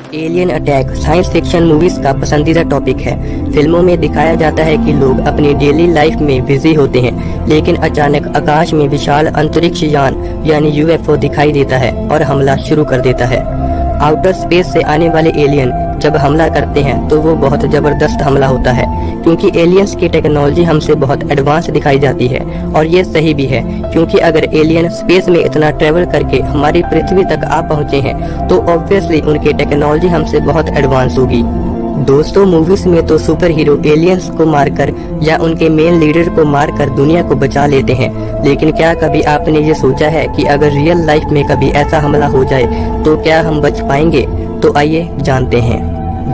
Alien attack science fiction movies का पसंदीदा topic है। फिल्मों में दिखाया जाता है कि लोग अपनी डेली लाइफ में बिजी होते हैं, लेकिन अचानक आकाश में विशाल अंतरिक्ष यान यानी यूएफओ दिखाई देता है और हमला शुरू कर देता है। आउटर स्पेस से आने वाले एलियन जब हमला करते हैं तो वो बहुत जबरदस्त हमला होता है, क्योंकि एलियंस की टेक्नोलॉजी हमसे बहुत एडवांस दिखाई जाती है। और ये सही भी है, क्योंकि अगर एलियन स्पेस में इतना ट्रेवल करके हमारी पृथ्वी तक आ पहुंचे हैं तो ऑब्वियसली उनकी टेक्नोलॉजी हमसे बहुत एडवांस होगी। दोस्तों, मूवीज में तो सुपर हीरो एलियंस को मारकर या उनके मेन लीडर को मारकर दुनिया को बचा लेते हैं, लेकिन क्या कभी आपने ये सोचा है कि अगर रियल लाइफ में कभी ऐसा हमला हो जाए तो क्या हम बच पाएंगे? तो आइए जानते हैं।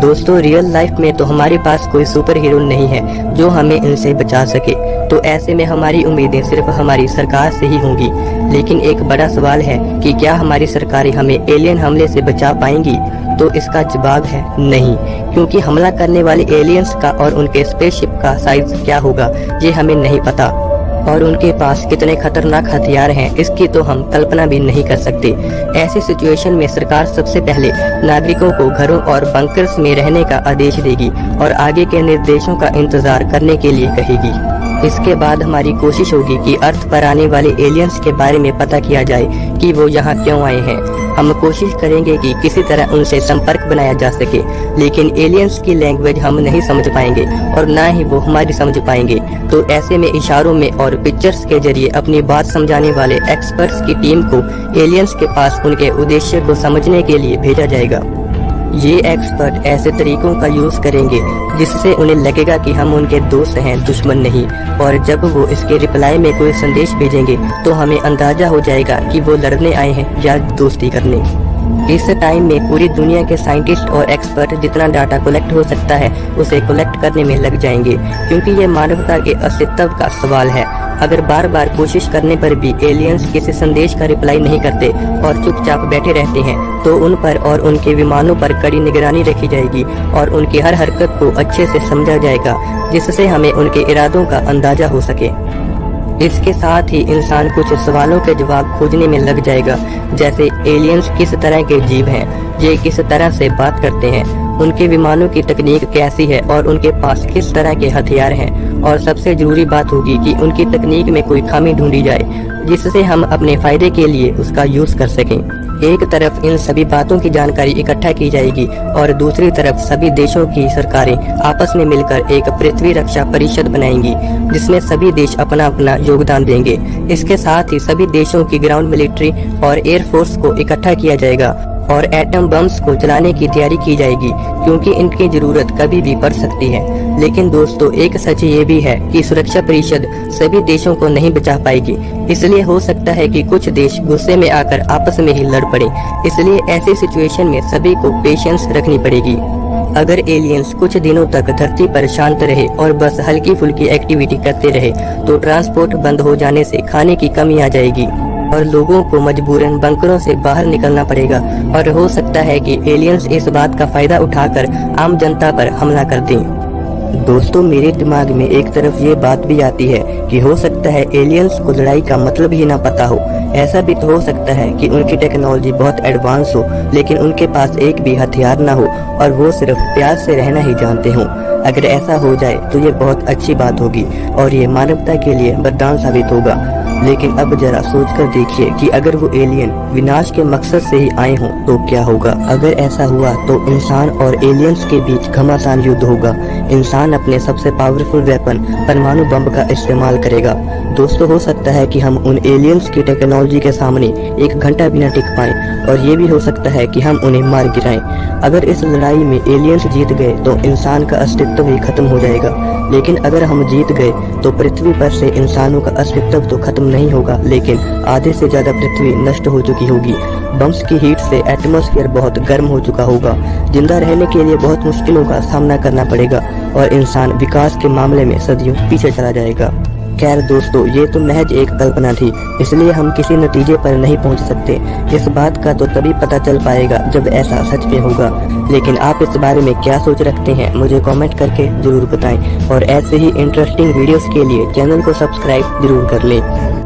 दोस्तों, रियल लाइफ में तो हमारे पास कोई सुपर हीरो नहीं है जो हमें इनसे बचा सके, तो ऐसे में हमारी उम्मीदें सिर्फ हमारी सरकार से ही होंगी। लेकिन एक बड़ा सवाल है कि क्या हमारी सरकारें हमें एलियन हमले से बचा पाएंगी? तो इसका जवाब है नहीं, क्योंकि हमला करने वाले एलियंस का और उनके स्पेसशिप का साइज क्या होगा ये हमें नहीं पता, और उनके पास कितने खतरनाक हथियार हैं इसकी तो हम कल्पना भी नहीं कर सकते। ऐसी सिचुएशन में सरकार सबसे पहले नागरिकों को घरों और बंकर्स में रहने का आदेश देगी और आगे के निर्देशों का इंतजार करने के लिए कहेगी। इसके बाद हमारी कोशिश होगी कि अर्थ पर आने वाले एलियंस के बारे में पता किया जाए कि वो यहाँ क्यों आए हैं। हम कोशिश करेंगे कि किसी तरह उनसे संपर्क बनाया जा सके, लेकिन एलियंस की लैंग्वेज हम नहीं समझ पाएंगे और ना ही वो हमारी समझ पाएंगे। तो ऐसे में इशारों में और पिक्चर्स के जरिए अपनी बात समझाने वाले एक्सपर्ट्स की टीम को एलियंस के पास उनके उद्देश्य को समझने के लिए भेजा जाएगा। ये एक्सपर्ट ऐसे तरीकों का यूज करेंगे जिससे उन्हें लगेगा कि हम उनके दोस्त हैं, दुश्मन नहीं। और जब वो इसके रिप्लाई में कोई संदेश भेजेंगे तो हमें अंदाजा हो जाएगा कि वो लड़ने आए हैं या दोस्ती करने। इस टाइम में पूरी दुनिया के साइंटिस्ट और एक्सपर्ट जितना डाटा कलेक्ट हो सकता है उसे कलेक्ट करने में लग जाएंगे, क्योंकि ये मानवता के अस्तित्व का सवाल है। अगर बार बार कोशिश करने पर भी एलियंस किसी संदेश का रिप्लाई नहीं करते और चुपचाप बैठे रहते हैं तो उन पर और उनके विमानों पर कड़ी निगरानी रखी जाएगी और उनकी हर हरकत को अच्छे से समझा जाएगा, जिससे हमें उनके इरादों का अंदाजा हो सके। इसके साथ ही इंसान कुछ सवालों के जवाब खोजने में लग जाएगा, जैसे एलियंस किस तरह के जीव हैं, ये किस तरह से बात करते हैं, उनके विमानों की तकनीक कैसी है और उनके पास किस तरह के हथियार हैं। और सबसे जरूरी बात होगी कि उनकी तकनीक में कोई खामी ढूंढी जाए जिससे हम अपने फायदे के लिए उसका यूज कर सकें। एक तरफ इन सभी बातों की जानकारी इकट्ठा की जाएगी और दूसरी तरफ सभी देशों की सरकारें आपस में मिलकर एक पृथ्वी रक्षा परिषद बनाएंगी, जिसमें सभी देश अपना अपना योगदान देंगे। इसके साथ ही सभी देशों की ग्राउंड मिलिट्री और एयरफोर्स को इकट्ठा किया जाएगा और एटम बम्स को चलाने की तैयारी की जाएगी, क्योंकि इनकी जरूरत कभी भी पड़ सकती है। लेकिन दोस्तों, एक सच ये भी है कि सुरक्षा परिषद सभी देशों को नहीं बचा पाएगी, इसलिए हो सकता है कि कुछ देश गुस्से में आकर आपस में ही लड़ पड़े। इसलिए ऐसी सिचुएशन में सभी को पेशेंस रखनी पड़ेगी। अगर एलियंस कुछ दिनों तक धरती पर शांत रहे और बस हल्की फुल्की एक्टिविटी करते रहे तो ट्रांसपोर्ट बंद हो जाने से खाने की कमी आ जाएगी और लोगों को मजबूरन बंकरों से बाहर निकलना पड़ेगा। और हो सकता है कि एलियंस इस बात का फायदा उठाकर आम जनता पर हमला कर दें। दोस्तों, मेरे दिमाग में एक तरफ ये बात भी आती है कि हो सकता है एलियंस को लड़ाई का मतलब ही ना पता हो। ऐसा भी तो हो सकता है कि उनकी टेक्नोलॉजी बहुत एडवांस हो, लेकिन उनके पास एक भी हथियार ना हो और वो सिर्फ प्यार से रहना ही जानते हों। अगर ऐसा हो जाए तो ये बहुत अच्छी बात होगी और ये मानवता के लिए वरदान साबित होगा। लेकिन अब जरा सोचकर देखिए कि अगर वो एलियन विनाश के मकसद से ही आए हों तो क्या होगा। अगर ऐसा हुआ तो इंसान और एलियंस के बीच घमासान युद्ध होगा। इंसान अपने सबसे पावरफुल वेपन परमाणु बम का इस्तेमाल करेगा। दोस्तों, हो सकता है कि हम उन एलियंस की टेक्नोलॉजी के सामने एक घंटा भी न टिक पाएं और ये भी हो सकता है कि हम उन्हें मार गिराएं। अगर इस लड़ाई में एलियंस जीत गए तो इंसान का अस्तित्व ही खत्म हो जाएगा, लेकिन अगर हम जीत गए तो पृथ्वी पर से इंसानों का अस्तित्व तो खत्म नहीं होगा, लेकिन आधे से ज्यादा पृथ्वी नष्ट हो चुकी होगी। बम्स की हीट से एटमॉस्फेयर बहुत गर्म हो चुका होगा। जिंदा रहने के लिए बहुत मुश्किलों का सामना करना पड़ेगा और इंसान विकास के मामले में सदियों पीछे चला जाएगा। खैर दोस्तों, ये तो महज एक कल्पना थी, इसलिए हम किसी नतीजे पर नहीं पहुंच सकते। इस बात का तो तभी पता चल पाएगा जब ऐसा सच में होगा। लेकिन आप इस बारे में क्या सोच रखते हैं मुझे कमेंट करके जरूर बताएं और ऐसे ही इंटरेस्टिंग वीडियोस के लिए चैनल को सब्सक्राइब जरूर कर लें।